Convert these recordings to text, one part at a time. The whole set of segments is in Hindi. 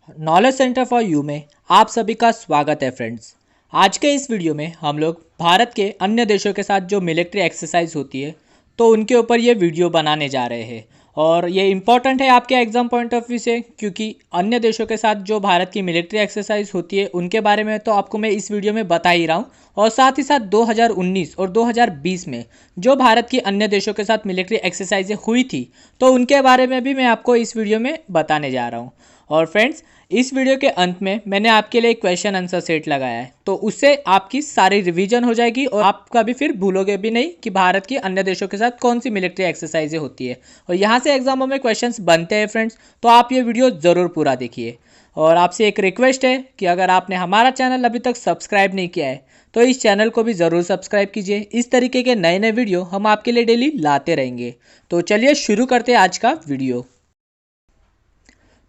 नॉलेज सेंटर फॉर यू में आप सभी का स्वागत है फ्रेंड्स। आज के इस वीडियो में हम लोग भारत के अन्य देशों के साथ जो मिलिट्री एक्सरसाइज होती है तो उनके ऊपर ये वीडियो बनाने जा रहे हैं। और ये इम्पॉर्टेंट है आपके एग्ज़ाम पॉइंट ऑफ व्यू से, क्योंकि अन्य देशों के साथ जो भारत की मिलिट्री एक्सरसाइज होती है उनके बारे में तो आपको मैं इस वीडियो में बता ही रहा हूँ, और साथ ही साथ 2019 और 2020 में जो भारत की अन्य देशों के साथ मिलिट्री एक्सरसाइजें हुई थी तो उनके बारे में भी मैं आपको इस वीडियो में बताने जा रहा हूँ। और फ्रेंड्स, इस वीडियो के अंत में मैंने आपके लिए एक क्वेश्चन आंसर सेट लगाया है, तो उससे आपकी सारी रिवीजन हो जाएगी और आप कभी फिर भूलोगे भी नहीं कि भारत की अन्य देशों के साथ कौन सी मिलिट्री एक्सरसाइजें होती है। और यहाँ से एग्जामों में क्वेश्चंस बनते हैं फ्रेंड्स, तो आप ये वीडियो ज़रूर पूरा देखिए। और आपसे एक रिक्वेस्ट है कि अगर आपने हमारा चैनल अभी तक सब्सक्राइब नहीं किया है तो इस चैनल को भी ज़रूर सब्सक्राइब कीजिए। इस तरीके के नए नए वीडियो हम आपके लिए डेली लाते रहेंगे। तो चलिए शुरू करते हैं आज का वीडियो।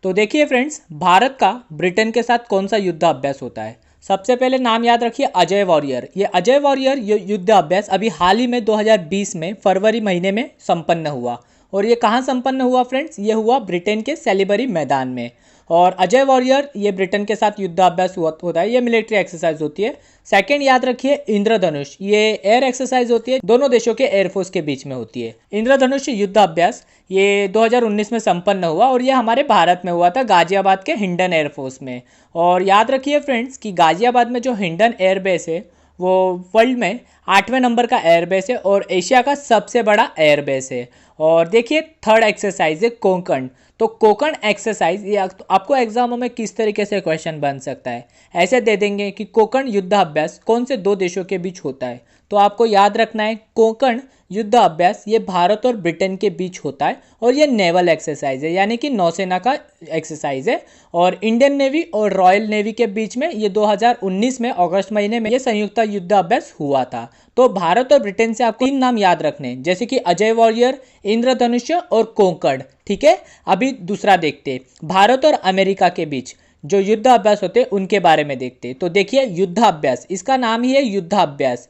तो देखिए फ्रेंड्स, भारत का ब्रिटेन के साथ कौन सा युद्ध अभ्यास होता है। सबसे पहले नाम याद रखिए, अजय वॉरियर। ये अजय वॉरियर युद्ध अभ्यास अभी हाल ही में 2020 में फरवरी महीने में संपन्न हुआ। और ये कहाँ संपन्न हुआ फ्रेंड्स? ये हुआ ब्रिटेन के सेलिबरी मैदान में। और अजय वॉरियर ये ब्रिटेन के साथ युद्ध अभ्यास होता है, ये मिलिट्री एक्सरसाइज होती है। सेकंड याद रखिए, इंद्रधनुष, ये एयर एक्सरसाइज होती है, दोनों देशों के एयरफोर्स के बीच में होती है। इंद्रधनुष युद्ध अभ्यास ये 2019 में संपन्न हुआ और ये हमारे भारत में हुआ था, गाजियाबाद के हिंडन एयरफोर्स में। और याद रखिए फ्रेंड्स कि गाजियाबाद में जो हिंडन एयरबेस है वो वर्ल्ड में 8वें नंबर का एयरबेस है और एशिया का सबसे बड़ा एयरबेस है। और देखिए थर्ड एक्सरसाइज है कोंकण। तो कोंकण एक्सरसाइज ये आपको एग्जामों में किस तरीके से क्वेश्चन बन सकता है, ऐसे दे देंगे कि कोंकण युद्ध अभ्यास कौन से दो देशों के बीच होता है। तो आपको याद रखना है कोंकण युद्ध अभ्यास ये भारत और ब्रिटेन के बीच होता है और ये नेवल एक्सरसाइज है, यानी कि नौसेना का एक्सरसाइज है। और इंडियन नेवी और रॉयल नेवी के बीच में ये 2019 में अगस्त महीने में ये संयुक्त युद्ध अभ्यास हुआ था। तो भारत और ब्रिटेन से आपको 3 नाम याद रखने हैं, जैसे कि अजय वॉरियर, इंद्रधनुष्य और कोंकण। ठीक है, अभी दूसरा देखते, भारत और अमेरिका के बीच जो युद्ध अभ्यास होते हैं उनके बारे में देखते। तो देखिए युद्ध अभ्यास, इसका नाम ही है युद्ध अभ्यास।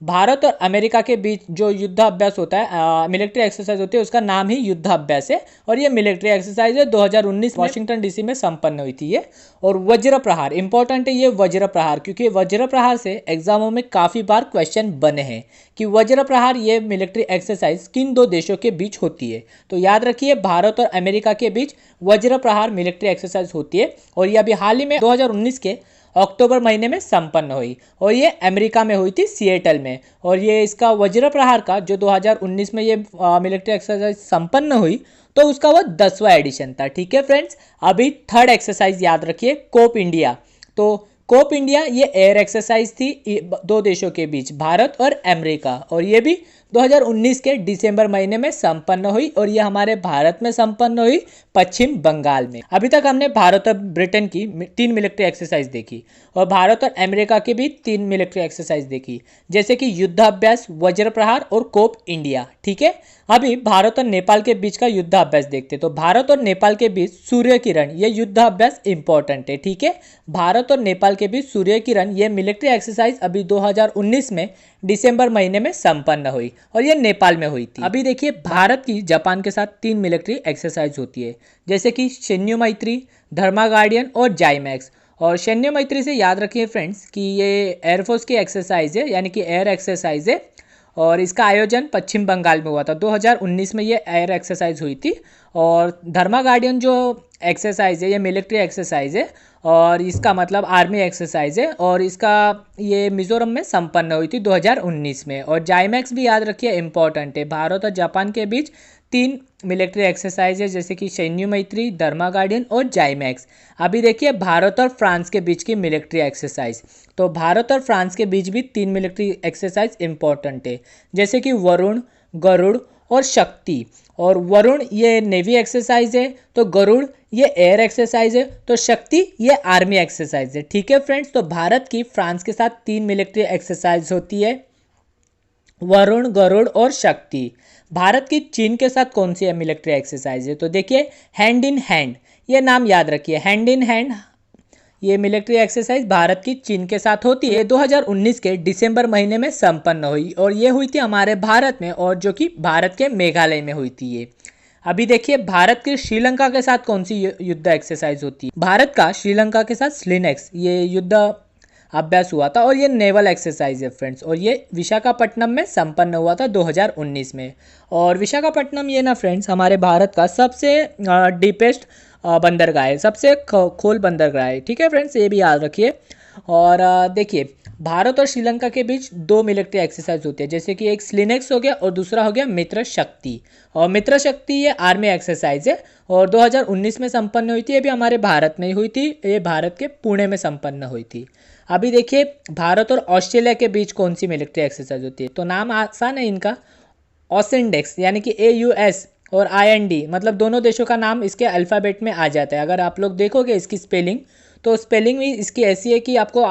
भारत और अमेरिका के बीच जो युद्ध अभ्यास होता है, मिलिट्री एक्सरसाइज होती है, उसका नाम ही युद्ध अभ्यास है। और ये मिलिट्री एक्सरसाइज है 2019 वाशिंगटन डीसी में संपन्न हुई थी ये। और वज्र प्रहार इंपॉर्टेंट है, ये वज्र प्रहार, क्योंकि वज्र प्रहार से एग्जामों में काफ़ी बार क्वेश्चन बने हैं कि वज्र प्रहार ये मिलिट्री एक्सरसाइज किन दो देशों के बीच होती है। तो याद रखिए भारत और अमेरिका के बीच वज्र प्रहार मिलिट्री एक्सरसाइज होती है और ये अभी हाल ही में 2019 के अक्टूबर महीने में संपन्न हुई और ये अमेरिका में हुई थी, सिएटल में। और ये इसका वज्र प्रहार का जो 2019 में ये मिलिट्री एक्सरसाइज संपन्न हुई तो उसका वो 10वां एडिशन था। ठीक है फ्रेंड्स, अभी थर्ड एक्सरसाइज याद रखिए, कोप इंडिया। तो कोप इंडिया ये एयर एक्सरसाइज थी दो देशों के बीच, भारत और अमेरिका, और ये भी 2019 के दिसंबर महीने में संपन्न हुई और ये हमारे भारत में संपन्न हुई, पश्चिम बंगाल में। अभी तक हमने भारत और ब्रिटेन की 3 मिलिट्री एक्सरसाइज देखी और भारत और अमेरिका की भी 3 मिलिट्री एक्सरसाइज देखी, जैसे कि युद्ध अभ्यास, वज्र प्रहार और कोप इंडिया। ठीक है, अभी भारत और नेपाल के बीच का युद्ध अभ्यास देखते। तो भारत और नेपाल के बीच सूर्य किरण ये युद्ध अभ्यास इंपॉर्टेंट है। ठीक है, भारत और नेपाल के बीच सूर्य किरण ये मिलिट्री एक्सरसाइज अभी 2019 में दिसंबर महीने में संपन्न हुई और ये नेपाल में हुई थी। अभी देखिए भारत की जापान के साथ 3 मिलिट्री एक्सरसाइज होती है, जैसे कि सैन्य मैत्री, धर्मा गार्डियन और जाइमैक्स। और सैन्य मैत्री से याद रखिए फ्रेंड्स कि ये एयरफोर्स की एक्सरसाइज है, यानी कि एयर एक्सरसाइज है और इसका आयोजन पश्चिम बंगाल में हुआ था। 2019 में ये एयर एक्सरसाइज हुई थी। और धर्मा गार्डियन जो एक्सरसाइज है ये मिलिट्री एक्सरसाइज है और इसका मतलब आर्मी एक्सरसाइज है और इसका ये मिजोरम में संपन्न हुई थी 2019 में। और जाइमैक्स भी याद रखिए इंपॉर्टेंट है, भारत और जापान के बीच 3 मिलिट्री एक्सरसाइज है, जैसे कि सैन्य मैत्री, धर्मा गार्डियन और जाइमैक्स। अभी देखिए भारत और फ्रांस के बीच की मिलिट्री एक्सरसाइज। तो भारत और फ्रांस के बीच भी 3 मिलिट्री एक्सरसाइज इंपॉर्टेंट है, जैसे कि वरुण, गरुड़ और शक्ति। और वरुण ये नेवी एक्सरसाइज है, तो गरुड़ ये एयर एक्सरसाइज है, तो शक्ति ये आर्मी एक्सरसाइज है। ठीक है फ्रेंड्स, तो भारत की फ्रांस के साथ 3 मिलिट्री एक्सरसाइज होती है, वरुण, गरुड़ और शक्ति। भारत की चीन के साथ कौन सी मिलिट्री एक्सरसाइज है? तो देखिए हैंड इन हैंड, ये नाम याद रखिए, हैंड इन हैंड ये मिलिट्री एक्सरसाइज भारत की चीन के साथ होती है, 2019 के दिसंबर महीने में संपन्न हुई और ये हुई थी हमारे भारत में, और जो कि भारत के मेघालय में हुई थी ये। अभी देखिए भारत के श्रीलंका के साथ कौन सी युद्ध एक्सरसाइज होती है। भारत का श्रीलंका के साथ स्लिनेक्स ये युद्ध अभ्यास हुआ था और ये नेवल एक्सरसाइज है फ्रेंड्स, और ये विशाखापट्टनम में संपन्न हुआ था 2019 में। और विशाखापट्टनम ये ना फ्रेंड्स हमारे भारत का सबसे डीपेस्ट बंदरगाह है, सबसे खोल बंदरगाह है। ठीक है फ्रेंड्स, ये भी याद रखिए। और देखिए भारत और श्रीलंका के बीच 2 मिलिट्री एक्सरसाइज होती है, जैसे कि एक स्लिनेक्स हो गया और दूसरा हो गया मित्र शक्ति। और मित्र शक्ति ये आर्मी एक्सरसाइज है और 2019 में संपन्न हुई थी। ये भी हमारे भारत में ही हुई थी, ये भारत के पुणे में संपन्न हुई थी। अभी देखिए भारत और ऑस्ट्रेलिया के बीच कौन सी मिलिट्री एक्सरसाइज होती है, तो नाम आसान है इनका, ऑसिंडेक्स, यानी कि AUS और IND, मतलब दोनों देशों का नाम इसके अल्फ़ाबेट में आ जाता है। अगर आप लोग देखोगे इसकी स्पेलिंग, तो स्पेलिंग भी इसकी ऐसी है कि आपको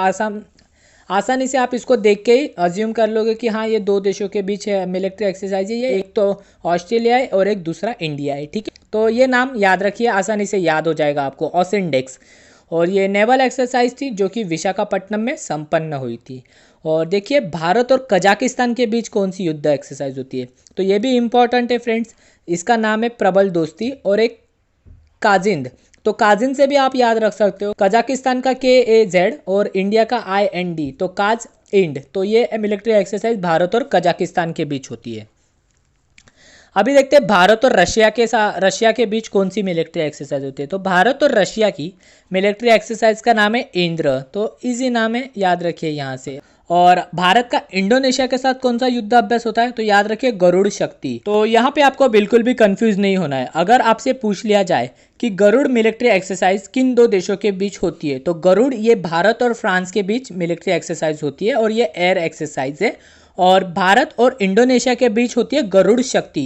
आसानी से आप इसको देख के ही अज्यूम कर लोगे कि हाँ ये 2 देशों के बीच मिलिट्री एक्सरसाइज है। ये एक तो ऑस्ट्रेलिया है और एक दूसरा इंडिया है। ठीक है, तो ये नाम याद रखिए, आसानी से याद हो जाएगा आपको, ऑसिंडेक्स। और ये नेवल एक्सरसाइज थी जो कि विशाखापट्टनम में संपन्न हुई थी। और देखिए भारत और कजाकिस्तान के बीच कौन सी युद्ध एक्सरसाइज होती है, तो ये भी इम्पॉर्टेंट है फ्रेंड्स। इसका नाम है प्रबल दोस्ती और एक काजिंद। तो काजिंद से भी आप याद रख सकते हो, कजाकिस्तान का KAZ और इंडिया का IND, तो काज इंड। तो ये मिलिट्री एक्सरसाइज भारत और कजाकिस्तान के बीच होती है। अभी देखते हैं भारत और रशिया के बीच कौन सी मिलिट्री एक्सरसाइज होती है। तो भारत और रशिया की मिलिट्री एक्सरसाइज का नाम है इंद्र, तो इजी नाम है, याद रखिए यहाँ से। और भारत का इंडोनेशिया के साथ कौन सा युद्ध अभ्यास होता है, तो याद रखिए गरुड़ शक्ति। तो यहाँ पे आपको बिल्कुल भी कंफ्यूज नहीं होना है। अगर आपसे पूछ लिया जाए कि गरुड़ मिलिट्री एक्सरसाइज किन 2 देशों के बीच होती है, तो गरुड़ ये भारत और फ्रांस के बीच मिलिट्री एक्सरसाइज होती है और ये एयर एक्सरसाइज है। और भारत और इंडोनेशिया के बीच होती है गरुड़ शक्ति,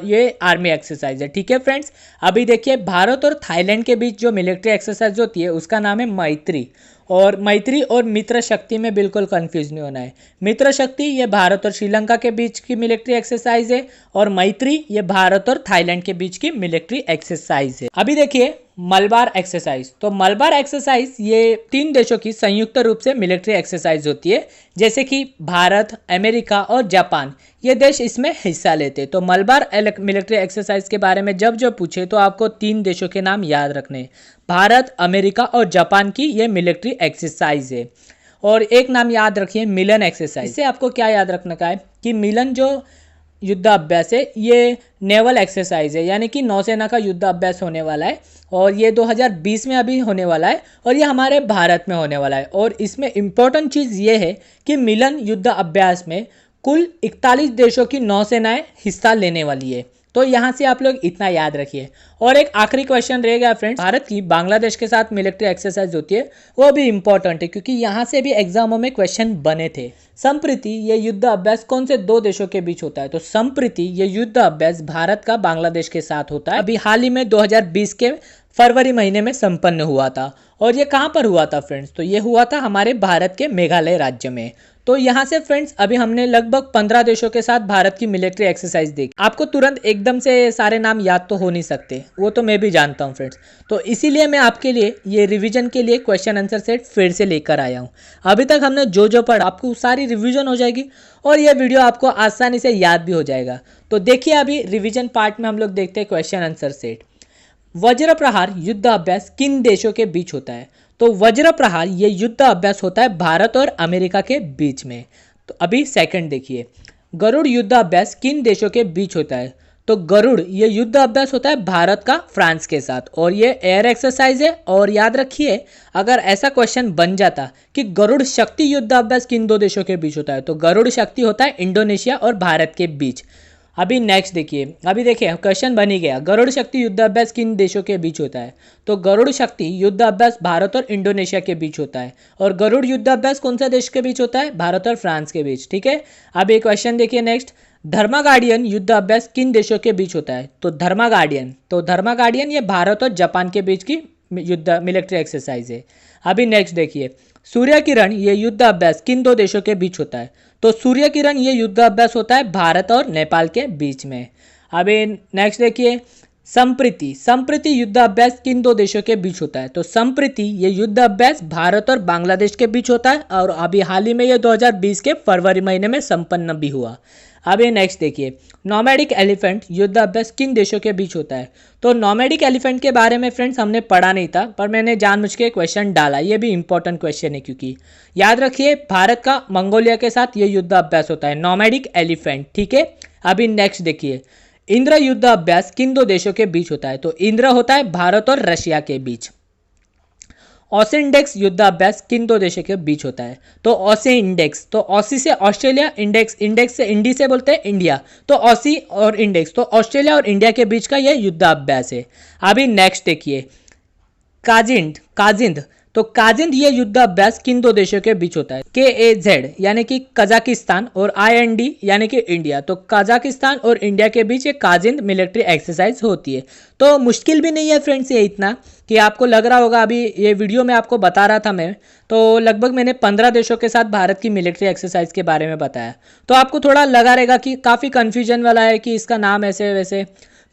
ये आर्मी एक्सरसाइज है। ठीक है फ्रेंड्स, अभी देखिए भारत और थाईलैंड के बीच जो मिलिट्री एक्सरसाइज होती है उसका नाम है मैत्री। और मैत्री और मित्र शक्ति में बिल्कुल कंफ्यूज नहीं होना है। मित्र शक्ति ये भारत और श्रीलंका के बीच की मिलिट्री एक्सरसाइज है और मैत्री ये भारत और थाईलैंड के बीच की मिलिट्री एक्सरसाइज है। अभी देखिए मलबार एक्सरसाइज। तो मलबार एक्सरसाइज ये 3 देशों की संयुक्त रूप से मिलिट्री एक्सरसाइज होती है, जैसे कि भारत, अमेरिका और जापान, ये देश इसमें हिस्सा लेते हैं। तो मलबार मिलिट्री एक्सरसाइज के बारे में जब पूछे तो आपको 3 देशों के नाम याद रखने, भारत, अमेरिका और जापान की ये मिलिट्री एक्सरसाइज है। और एक नाम याद रखिए मिलन एक्सरसाइज। इससे आपको क्या याद रखने का है कि मिलन जो युद्ध अभ्यास है ये नेवल एक्सरसाइज है, यानी कि नौसेना का युद्ध अभ्यास होने वाला है और ये 2020 में अभी होने वाला है और ये हमारे भारत में होने वाला है। और इसमें इम्पोर्टेंट चीज़ ये है कि मिलन युद्ध अभ्यास में कुल 41 देशों की नौसेनाएं हिस्सा लेने वाली है। तो यहाँ से आप लोग इतना याद रखिए। और एक आखिरी क्वेश्चन रह गया फ्रेंड्स, भारत की बांग्लादेश के साथ मिलिट्री एक्सरसाइज होती है, वो भी इंपॉर्टेंट है क्योंकि यहाँ से भी एग्जामों में क्वेश्चन बने थे। संप्रति ये युद्ध अभ्यास कौन से 2 देशों के बीच होता है, तो संप्रति ये युद्ध अभ्यास भारत का बांग्लादेश के साथ होता है। अभी हाल ही में 2020 के फरवरी महीने में संपन्न हुआ था। और ये कहाँ पर हुआ था फ्रेंड्स, तो ये हुआ था हमारे भारत के मेघालय राज्य में। तो यहाँ से फ्रेंड्स अभी हमने लगभग 15 देशों के साथ भारत की मिलिट्री एक्सरसाइज देखी। आपको तुरंत एकदम से सारे नाम याद तो हो नहीं सकते, वो तो मैं भी जानता हूँ फ्रेंड्स। तो इसीलिए मैं आपके लिए ये रिवीजन के लिए क्वेश्चन आंसर सेट फिर से लेकर आया हूँ। अभी तक हमने जो पढ़ा आपको सारी रिवीजन हो जाएगी और ये वीडियो आपको आसानी से याद भी हो जाएगा। तो देखिए अभी रिविजन पार्ट में हम लोग देखते हैं क्वेश्चन आंसर सेट। वज्र प्रहार युद्ध अभ्यास किन देशों के बीच होता है, तो वज्र प्रहार ये युद्ध अभ्यास होता है भारत और अमेरिका के बीच में। तो अभी सेकंड देखिए, गरुड़ युद्ध अभ्यास किन देशों के बीच होता है, तो गरुड़ ये युद्ध अभ्यास होता है भारत का फ्रांस के साथ और ये एयर एक्सरसाइज है। और याद रखिए अगर ऐसा क्वेश्चन बन जाता कि गरुड़ शक्ति युद्ध अभ्यास किन 2 देशों के बीच होता है, तो गरुड़ शक्ति होता है इंडोनेशिया और भारत के बीच। अभी नेक्स्ट देखिए, अभी देखिए क्वेश्चन बन ही गया, गरुड़ शक्ति युद्ध अभ्यास किन देशों के बीच होता है, तो गरुड़ शक्ति युद्ध अभ्यास भारत और इंडोनेशिया के बीच होता है। और गरुड़ युद्ध अभ्यास कौन सा देश के बीच होता है, भारत और फ्रांस के बीच। ठीक है, अब एक क्वेश्चन देखिए नेक्स्ट, धर्मा गार्डियन युद्ध अभ्यास किन देशों के बीच होता है, तो धर्मा गार्डियन ये भारत और जापान के बीच की युद्ध मिलिट्री एक्सरसाइज है। अभी नेक्स्ट देखिए, सूर्य किरण ये युद्ध अभ्यास किन 2 देशों के बीच होता है, तो सूर्य किरण ये युद्ध अभ्यास होता है भारत और नेपाल के बीच में। अभी नेक्स्ट देखिए, संप्रति युद्ध अभ्यास किन 2 देशों के बीच होता है, तो संप्रति ये युद्ध अभ्यास भारत और बांग्लादेश के बीच होता है और अभी हाल ही में ये 2020 के फरवरी महीने में संपन्न भी हुआ। अभी नेक्स्ट देखिए, नॉमैडिक एलिफेंट युद्ध अभ्यास किन देशों के बीच होता है। तो नॉमैडिक एलिफेंट के बारे में फ्रेंड्स हमने पढ़ा नहीं था, पर मैंने जानबूझ के क्वेश्चन डाला, ये भी इंपॉर्टेंट क्वेश्चन है क्योंकि याद रखिए भारत का मंगोलिया के साथ ये युद्ध अभ्यास होता है, नॉमैडिक एलिफेंट, ठीक है। अभी नेक्स्ट देखिए, इंद्र युद्ध अभ्यास किन दो देशों के बीच होता है। तो इंद्र होता है भारत और रशिया के बीच। ऑसी इंडेक्स युद्ध अभ्यास किन दो देशों के बीच होता है। तो ऑसी इंडेक्स, तो ऑसी से ऑस्ट्रेलिया, इंडेक्स इंडेक्स से इंडी से बोलते हैं इंडिया, तो ऑसी और इंडेक्स, तो ऑस्ट्रेलिया और इंडिया के बीच का यह युद्ध अभ्यास है। अभी नेक्स्ट देखिए, काजिंद, तो काजिंद ये युद्ध अभ्यास किन दो देशों के बीच होता है। KAZ यानी कि कजाकिस्तान और IND यानी कि इंडिया, तो कजाकिस्तान और इंडिया के बीच ये काजिंद मिलिट्री एक्सरसाइज होती है। तो मुश्किल भी नहीं है फ्रेंड्स ये इतना कि आपको लग रहा होगा, अभी ये वीडियो में आपको बता रहा था मैं, तो लगभग मैंने 15 देशों के साथ भारत की मिलिट्री एक्सरसाइज के बारे में बताया, तो आपको थोड़ा लगा रहेगा कि काफ़ी कन्फ्यूजन वाला है कि इसका नाम ऐसे वैसे,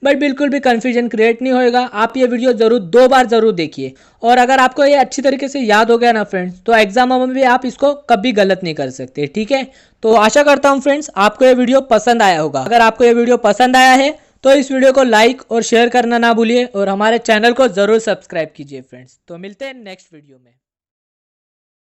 बट बिल्कुल भी कन्फ्यूजन क्रिएट नहीं होएगा। आप ये वीडियो जरूर 2 बार जरूर देखिए, और अगर आपको ये अच्छी तरीके से याद हो गया ना फ्रेंड्स, तो एग्जाम में भी आप इसको कभी गलत नहीं कर सकते, ठीक है। तो आशा करता हूँ फ्रेंड्स आपको ये वीडियो पसंद आया होगा। अगर आपको ये वीडियो पसंद आया है तो इस वीडियो को लाइक और शेयर करना ना भूलिए, और हमारे चैनल को जरूर सब्सक्राइब कीजिए फ्रेंड्स। तो मिलते हैं नेक्स्ट वीडियो में।